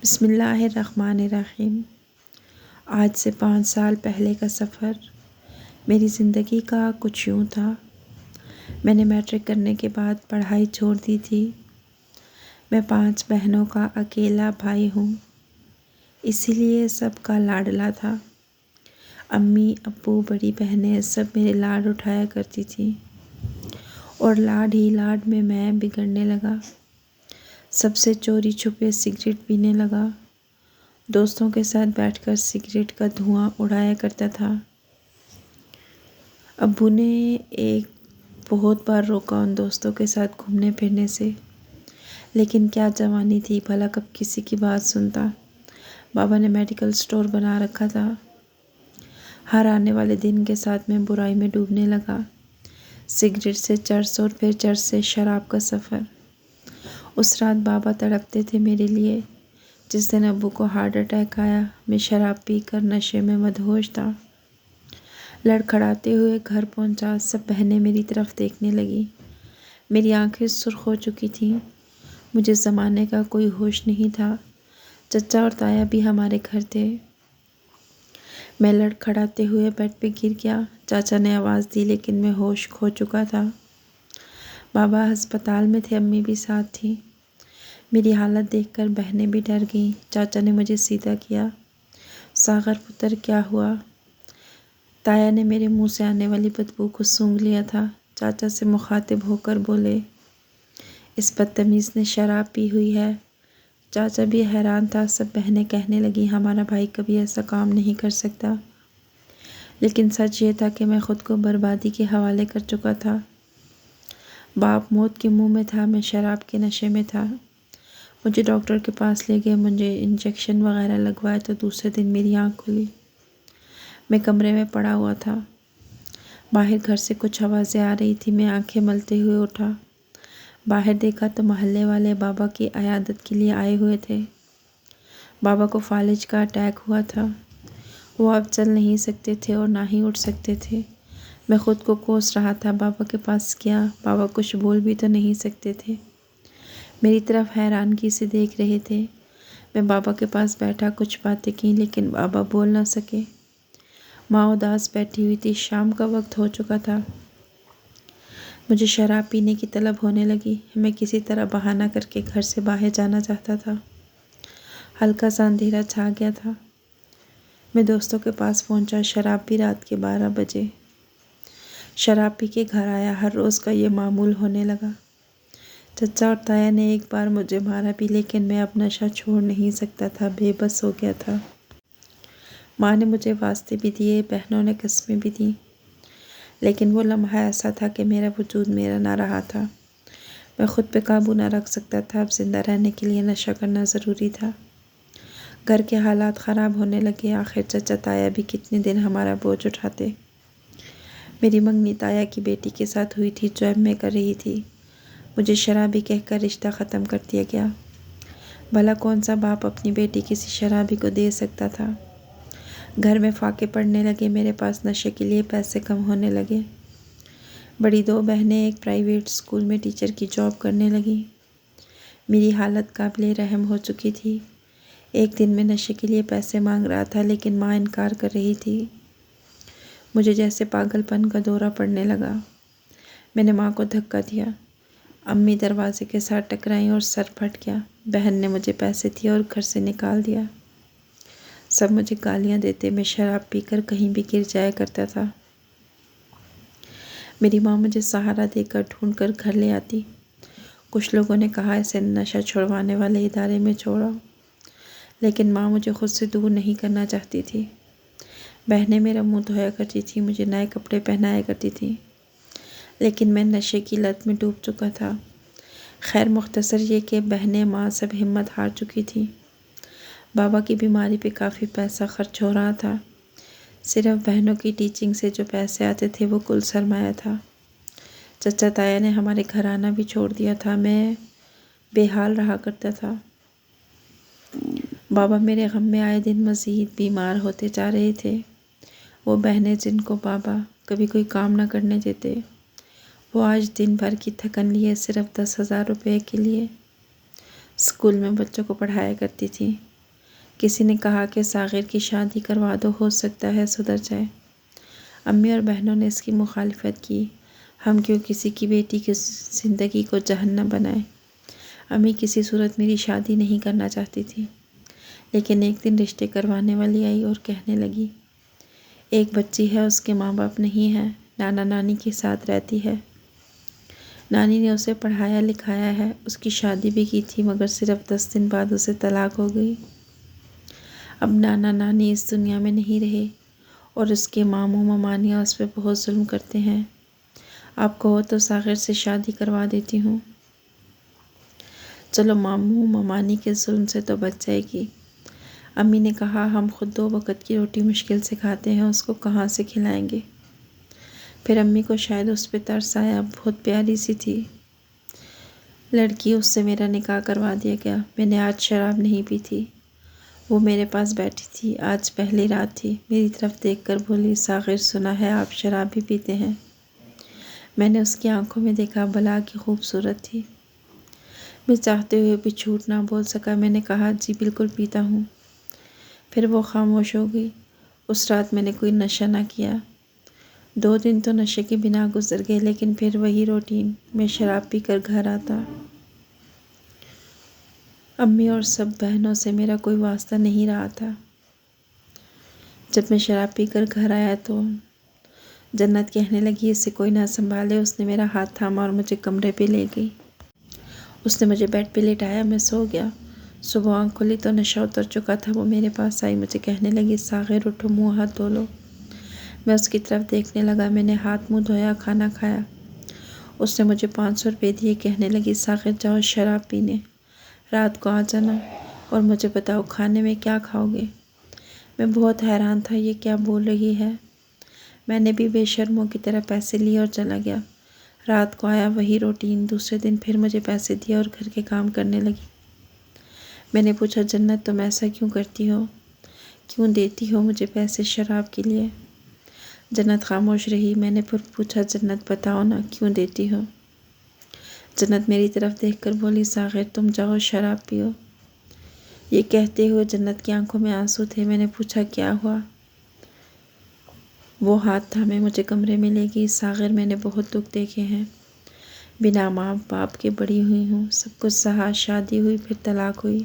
بسم اللہ الرحمن الرحیم۔ آج سے 5 سال پہلے کا سفر میری زندگی کا کچھ یوں تھا۔ میں نے میٹرک کرنے کے بعد پڑھائی چھوڑ دی تھی۔ میں 5 بہنوں کا اکیلا بھائی ہوں، اسی لیے سب کا لاڈلا تھا۔ امی، ابو، بڑی بہنیں سب میرے لاڈ اٹھایا کرتی تھیں، اور لاڈ ہی لاڈ میں بگڑنے لگا۔ سب سے چوری چھپے سگریٹ پینے لگا، دوستوں کے ساتھ بیٹھ کر سگریٹ کا دھواں اڑایا کرتا تھا۔ ابو نے ایک بہت بار روکا ان دوستوں کے ساتھ گھومنے پھرنے سے، لیکن کیا جوانی تھی، بھلا کب کسی کی بات سنتا۔ بابا نے میڈیکل سٹور بنا رکھا تھا۔ ہر آنے والے دن کے ساتھ میں برائی میں ڈوبنے لگا۔ سگریٹ سے چرس اور پھر چرس سے شراب کا سفر۔ اس رات بابا تڑپتے تھے میرے لیے۔ جس دن ابو کو ہارٹ اٹیک آیا، میں شراب پی کر نشے میں مدہوش تھا۔ لڑکھڑاتے ہوئے گھر پہنچا، سب بہنیں میری طرف دیکھنے لگی۔ میری آنکھیں سرخ ہو چکی تھیں۔ مجھے زمانے کا کوئی ہوش نہیں تھا۔ چچا اور تایا بھی ہمارے گھر تھے۔ میں لڑکھڑاتے ہوئے بیڈ پہ گر گیا۔ چاچا نے آواز دی، لیکن میں ہوش کھو چکا تھا۔ بابا ہسپتال میں تھے، امی بھی ساتھ تھی۔ میری حالت دیکھ کر بہنیں بھی ڈر گئیں۔ چاچا نے مجھے سیدھا کیا۔ ساغر پتر، کیا ہوا؟ تایا نے میرے منہ سے آنے والی بدبو کو سونگھ لیا تھا۔ چاچا سے مخاطب ہو کر بولے، اس بدتمیز نے شراب پی ہوئی ہے۔ چاچا بھی حیران تھا۔ سب بہنیں کہنے لگیں، ہمارا بھائی کبھی ایسا کام نہیں کر سکتا۔ لیکن سچ یہ تھا کہ میں خود کو بربادی کے حوالے کر چکا تھا۔ باپ موت کے منہ میں تھا، میں شراب کے نشے میں تھا۔ مجھے ڈاکٹر کے پاس لے گئے، مجھے انجیکشن وغیرہ لگوائے تو دوسرے دن میری آنکھ کھلی۔ میں کمرے میں پڑا ہوا تھا۔ باہر گھر سے کچھ آوازیں آ رہی تھی۔ میں آنکھیں ملتے ہوئے اٹھا۔ باہر دیکھا تو محلے والے بابا کی عیادت کے لیے آئے ہوئے تھے۔ بابا کو فالج کا اٹیک ہوا تھا۔ وہ اب چل نہیں سکتے تھے اور نہ ہی اٹھ سکتے تھے۔ میں خود کو کوس رہا تھا۔ بابا کے پاس گیا۔ بابا کچھ بول بھی تو نہیں سکتے تھے، میری طرف حیرانگی سے دیکھ رہے تھے۔ میں بابا کے پاس بیٹھا، کچھ باتیں کی، لیکن بابا بول نہ سکے۔ ماں اداس بیٹھی ہوئی تھی۔ شام کا وقت ہو چکا تھا۔ مجھے شراب پینے کی طلب ہونے لگی۔ میں کسی طرح بہانہ کر کے گھر سے باہر جانا چاہتا تھا۔ ہلکا سا اندھیرا چھا گیا تھا۔ میں دوستوں کے پاس پہنچا۔ شراب بھی رات کے 12 بجے۔ شراب پی کے گھر آیا۔ ہر روز کا یہ معمول ہونے لگا۔ چچا اور تایا نے ایک بار مجھے مارا بھی، لیکن میں اب نشہ چھوڑ نہیں سکتا تھا، بے بس ہو گیا تھا۔ ماں نے مجھے واسطے بھی دیے، بہنوں نے قسمیں بھی دیں، لیکن وہ لمحہ ایسا تھا کہ میرا وجود میرا نہ رہا تھا۔ میں خود پہ قابو نہ رکھ سکتا تھا۔ اب زندہ رہنے کے لیے نشہ کرنا ضروری تھا۔ گھر کے حالات خراب ہونے لگے۔ آخر چچا تایا بھی کتنے دن ہمارا بوجھ اٹھاتے۔ میری منگنی تایا کی بیٹی کے ساتھ ہوئی تھی، جو ایم اے کر رہی تھی۔ مجھے شرابی کہہ کر رشتہ ختم کر دیا گیا۔ بھلا کون سا باپ اپنی بیٹی کسی شرابی کو دے سکتا تھا؟ گھر میں فاقے پڑنے لگے۔ میرے پاس نشے کے لیے پیسے کم ہونے لگے۔ بڑی 2 بہنیں ایک پرائیویٹ اسکول میں ٹیچر کی جاب کرنے لگیں۔ میری حالت قابل رحم ہو چکی تھی۔ ایک دن میں نشے کے لیے پیسے مانگ رہا تھا، لیکن ماں انکار کر رہی تھی۔ مجھے جیسے پاگل پن کا دورہ پڑنے لگا۔ میں نے ماں کو دھکا دیا۔ امی دروازے کے ساتھ ٹکرائیں اور سر پھٹ گیا۔ بہن نے مجھے پیسے دیے اور گھر سے نکال دیا۔ سب مجھے گالیاں دیتے۔ میں شراب پی کر کہیں بھی گر جایا کرتا تھا۔ میری ماں مجھے سہارا دے کر ڈھونڈ کر گھر لے آتی۔ کچھ لوگوں نے کہا اسے نشہ چھڑوانے والے ادارے میں چھوڑو، لیکن ماں مجھے خود سے دور نہیں کرنا چاہتی تھی۔ بہنیں میرا منہ دھویا کرتی تھیں، مجھے نئے کپڑے پہنایا کرتی تھیں، لیکن میں نشے کی لت میں ڈوب چکا تھا۔ خیر، مختصر یہ کہ بہنیں، ماں سب ہمت ہار چکی تھیں۔ بابا کی بیماری پہ کافی پیسہ خرچ ہو رہا تھا۔ صرف بہنوں کی ٹیچنگ سے جو پیسے آتے تھے وہ کل سرمایہ تھا۔ چچا تایا نے ہمارے گھر آنا بھی چھوڑ دیا تھا۔ میں بے حال رہا کرتا تھا۔ بابا میرے غم میں آئے دن مزید بیمار ہوتے جا رہے تھے۔ وہ بہنیں جن کو بابا کبھی کوئی کام نہ کرنے دیتے، وہ آج دن بھر کی تھکن لیے صرف 10,000 روپے کے لیے اسکول میں بچوں کو پڑھایا کرتی تھی۔ کسی نے کہا کہ ساغر کی شادی کروا دو، ہو سکتا ہے سدھر جائے۔ امی اور بہنوں نے اس کی مخالفت کی۔ ہم کیوں کسی کی بیٹی کی زندگی کو جہنم بنائیں۔ امی کسی صورت میری شادی نہیں کرنا چاہتی تھی، لیکن ایک دن رشتے کروانے والی آئی اور کہنے لگی، ایک بچی ہے، اس کے ماں باپ نہیں ہیں، نانا نانی کے ساتھ رہتی ہے۔ نانی نے اسے پڑھایا لکھایا ہے، اس کی شادی بھی کی تھی، مگر صرف 10 دن بعد اسے طلاق ہو گئی۔ اب نانا نانی اس دنیا میں نہیں رہے اور اس کے ماموں ممانیاں اس پہ بہت ظلم کرتے ہیں۔ آپ کہو تو ساغر سے شادی کروا دیتی ہوں۔ چلو ماموں ممانی کے ظلم سے تو بچ جائے گی۔ امی نے کہا، ہم خود 2 وقت کی روٹی مشکل سے کھاتے ہیں، اس کو کہاں سے کھلائیں گے؟ پھر امی کو شاید اس پہ ترس آیا، بہت پیاری سی تھی لڑکی، اس سے میرا نکاح کروا دیا گیا۔ میں نے آج شراب نہیں پی تھی۔ وہ میرے پاس بیٹھی تھی، آج پہلی رات تھی، میری طرف دیکھ کر بولی، ساغر سنا ہے آپ شراب بھی پیتے ہیں؟ میں نے اس کی آنکھوں میں دیکھا، بلا کی خوبصورت تھی۔ میں چاہتے ہوئے بھی جھوٹ نہ بول سکا، میں نے کہا، جی بالکل پیتا ہوں۔ پھر وہ خاموش ہو گئی۔ اس رات میں نے کوئی نشہ نہ کیا۔ 2 دن تو نشے کے بنا گزر گئے، لیکن پھر وہی روٹین، میں شراب پی کر گھر آتا۔ امی اور سب بہنوں سے میرا کوئی واسطہ نہیں رہا تھا۔ جب میں شراب پی کر گھر آیا تو جنت کہنے لگی، اسے کوئی نہ سنبھالے۔ اس نے میرا ہاتھ تھاما اور مجھے کمرے پہ لے گئی۔ اس نے مجھے بیڈ پہ لٹایا، میں سو گیا۔ صبح آنکھ کھلی تو نشہ اتر چکا تھا۔ وہ میرے پاس آئی، مجھے کہنے لگی، ساغر اٹھو، منہ ہاتھ دھو لو۔ میں اس کی طرف دیکھنے لگا، میں نے ہاتھ منہ دھویا، کھانا کھایا۔ اس نے مجھے 500 روپے دیے، کہنے لگی، ساغر جاؤ شراب پینے، رات کو آ جانا اور مجھے بتاؤ کھانے میں کیا کھاؤ گے۔ میں بہت حیران تھا، یہ کیا بول رہی ہے۔ میں نے بھی بے شرموں کی طرح پیسے لیے اور چلا گیا۔ رات کو آیا، وہی روٹین۔ دوسرے دن پھر مجھے پیسے دیے اور گھر کے کام کرنے لگی۔ میں نے پوچھا، جنت تم ایسا کیوں کرتی ہو؟ کیوں دیتی ہو مجھے پیسے شراب کے لیے؟ جنت خاموش رہی۔ میں نے پھر پوچھا، جنت بتاؤ نا کیوں دیتی ہو؟ جنت میری طرف دیکھ کر بولی، ساغر تم جاؤ شراب پیو۔ یہ کہتے ہوئے جنت کی آنکھوں میں آنسو تھے۔ میں نے پوچھا، کیا ہوا؟ وہ ہاتھ تھامے مجھے کمرے میں لے گئی۔ ساغر میں نے بہت دکھ دیکھے ہیں، بنا ماں باپ کے بڑی ہوئی ہوں، سب کچھ سہا، شادی ہوئی، پھر طلاق ہوئی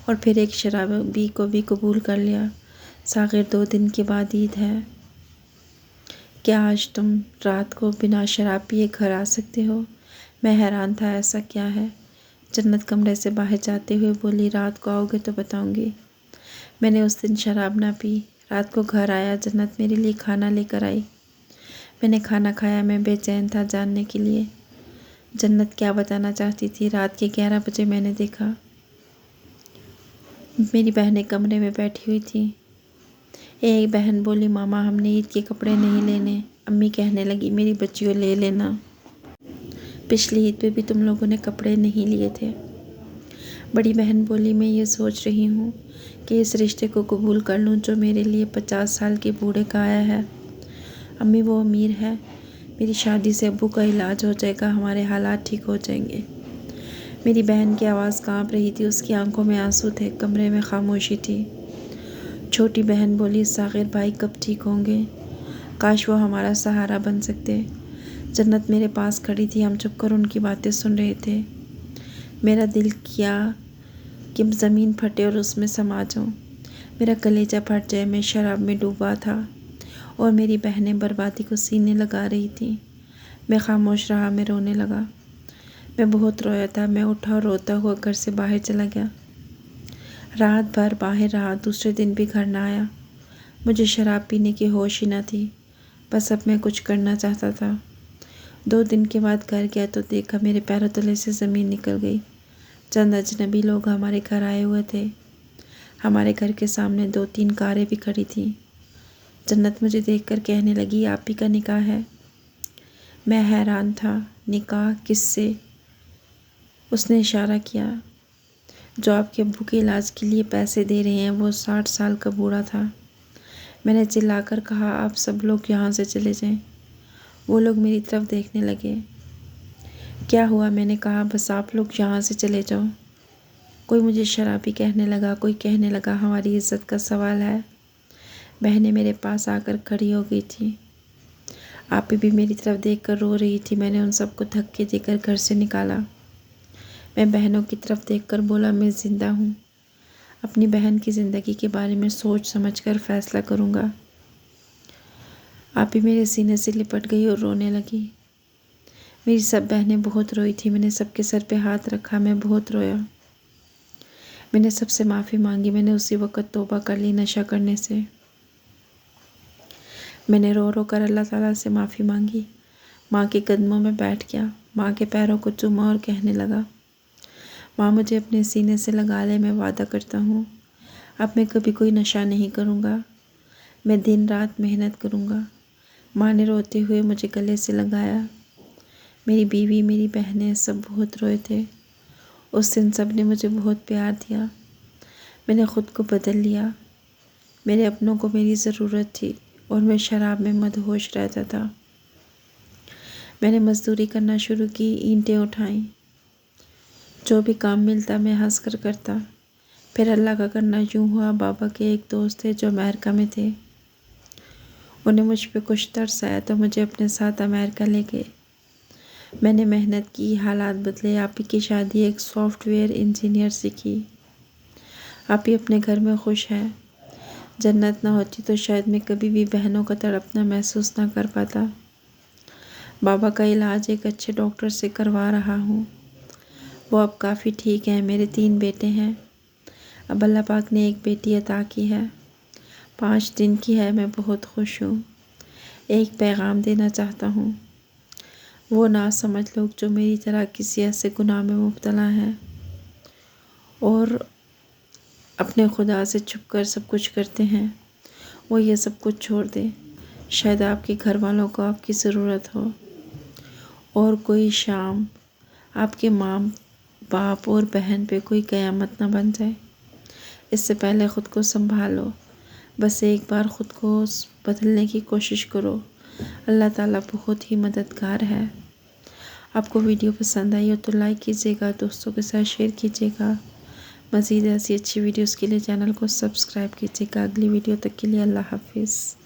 اور پھر ایک شرابی کو بھی قبول کر لیا۔ ساغر 2 دن کے بعد عید ہے، کیا آج تم رات کو بنا شراب پیے گھر آ سکتے ہو؟ میں حیران تھا، ایسا کیا ہے؟ جنت کمرے سے باہر جاتے ہوئے بولی، رات کو آؤ گے تو بتاؤں گی۔ میں نے اس دن شراب نہ پی۔ رات کو گھر آیا، جنت میرے لیے کھانا لے کر آئی۔ میں نے کھانا کھایا، میں بے چین تھا جاننے کے لیے جنت کیا بتانا چاہتی تھی۔ رات کے 11 بجے میں نے دیکھا میری بہنیں کمرے میں بیٹھی ہوئی تھیں۔ ایک بہن بولی، ماما ہم نے عید کے کپڑے نہیں لینے۔ امی کہنے لگی، میری بچیوں لے لینا، پچھلی عید پہ بھی تم لوگوں نے کپڑے نہیں لیے تھے۔ بڑی بہن بولی، میں یہ سوچ رہی ہوں کہ اس رشتے کو قبول کر لوں جو میرے لیے 50 سال کے بوڑھے کا آیا ہے۔ امی وہ امیر ہے، میری شادی سے ابو کا علاج ہو جائے گا، ہمارے حالات ٹھیک ہو جائیں گے۔ میری بہن کی آواز کانپ رہی تھی، اس کی آنکھوں میں آنسو تھے، کمرے میں خاموشی تھی۔ چھوٹی بہن بولی، ساغر بھائی کب ٹھیک ہوں گے؟ کاش وہ ہمارا سہارا بن سکتے۔ جنت میرے پاس کھڑی تھی، ہم چپ کر ان کی باتیں سن رہے تھے۔ میرا دل کیا کہ زمین پھٹے اور اس میں سما جاؤں، میرا کلیجہ پھٹ جائے۔ میں شراب میں ڈوبا تھا اور میری بہنیں بربادی کو سینے لگا رہی تھیں۔ میں خاموش رہا، میں رونے لگا، میں بہت رویا تھا۔ میں اٹھا اور روتا ہوا گھر سے باہر چلا گیا۔ رات بھر باہر رہا، دوسرے دن بھی گھر نہ آیا۔ مجھے شراب پینے کی ہوش ہی نہ تھی، بس اب میں کچھ کرنا چاہتا تھا۔ 2 دن کے بعد گھر گیا تو دیکھا میرے پیروں تلے سے زمین نکل گئی۔ چند اجنبی لوگ ہمارے گھر آئے ہوئے تھے۔ ہمارے گھر کے سامنے 2-3 کاریں بھی کھڑی تھیں۔ جنت مجھے دیکھ کر کہنے لگی، آپ ہی کا نکاح ہے؟ میں حیران تھا، نکاح کس سے؟ اس نے اشارہ کیا، جو آپ کے ابو کے علاج کے لیے پیسے دے رہے ہیں، وہ 60 سال کا بوڑھا تھا۔ میں نے چلا کر کہا، آپ سب لوگ یہاں سے چلے جائیں۔ وہ لوگ میری طرف دیکھنے لگے۔ کیا ہوا؟ میں نے کہا، بس آپ لوگ یہاں سے چلے جاؤ۔ کوئی مجھے شرابی کہنے لگا، کوئی کہنے لگا ہماری عزت کا سوال ہے۔ بہنیں میرے پاس آ کر کھڑی ہو گئی تھیں۔ آپی بھی میری طرف دیکھ کر رو رہی تھی۔ میں نے ان سب کو دھکے دے کر گھر سے نکالا۔ میں بہنوں کی طرف دیکھ کر بولا، میں زندہ ہوں، اپنی بہن کی زندگی کے بارے میں سوچ سمجھ کر فیصلہ کروں گا۔ آپی میرے سینے سے لپٹ گئی اور رونے لگی۔ میری سب بہنیں بہت روئی تھی۔ میں نے سب کے سر پہ ہاتھ رکھا، میں بہت رویا۔ میں نے سب سے معافی مانگی۔ میں نے اسی وقت توبہ کر لی نشہ کرنے سے۔ میں نے رو رو کر اللہ تعالیٰ سے معافی مانگی۔ ماں کے قدموں میں بیٹھ گیا، ماں کے پیروں کو چوما اور کہنے لگا، ماں مجھے اپنے سینے سے لگا لے، میں وعدہ کرتا ہوں اب میں کبھی کوئی نشہ نہیں کروں گا، میں دن رات محنت کروں گا۔ ماں نے روتے ہوئے مجھے گلے سے لگایا۔ میری بیوی، میری بہنیں سب بہت روئے تھے۔ اس دن سب نے مجھے بہت پیار دیا۔ میں نے خود کو بدل لیا۔ میرے اپنوں کو میری ضرورت تھی اور میں شراب میں مدہوش رہتا تھا۔ میں نے مزدوری کرنا شروع کی، اینٹیں اٹھائیں، جو بھی کام ملتا میں ہنس کر کرتا۔ پھر اللہ کا کرنا یوں ہوا، بابا کے ایک دوست تھے جو امریکہ میں تھے، انہیں مجھ پہ کچھ ترس آیا تو مجھے اپنے ساتھ امریکہ لے گئے۔ میں نے محنت کی، حالات بدلے۔ آپی کی شادی ایک سافٹ ویئر انجینئر سے کی۔ آپی اپنے گھر میں خوش ہے۔ جنت نہ ہوتی تو شاید میں کبھی بھی بہنوں کا تڑپنا محسوس نہ کر پاتا۔ بابا کا علاج ایک اچھے ڈاکٹر سے کروا رہا ہوں، وہ اب کافی ٹھیک ہیں۔ میرے 3 بیٹے ہیں، اب اللہ پاک نے ایک بیٹی عطا کی ہے، 5 دن کی ہے۔ میں بہت خوش ہوں۔ ایک پیغام دینا چاہتا ہوں، وہ ناسمجھ لوگ جو میری طرح کسی ایسے گناہ میں مبتلا ہیں اور اپنے خدا سے چھپ کر سب کچھ کرتے ہیں، وہ یہ سب کچھ چھوڑ دیں۔ شاید آپ کے گھر والوں کو آپ کی ضرورت ہو، اور کوئی شام آپ کے ماں باپ اور بہن پہ کوئی قیامت نہ بن جائے۔ اس سے پہلے خود کو سنبھالو، بس ایک بار خود کو بدلنے کی کوشش کرو۔ اللہ تعالیٰ بہت ہی مددگار ہے۔ آپ کو ویڈیو پسند آئی ہو تو لائک کیجیے گا، دوستوں کے ساتھ شیئر کیجیے گا۔ مزید ایسی اچھی ویڈیوز کے لیے چینل کو سبسکرائب کیجیے گا۔ اگلی ویڈیو تک کے لیے اللہ حافظ۔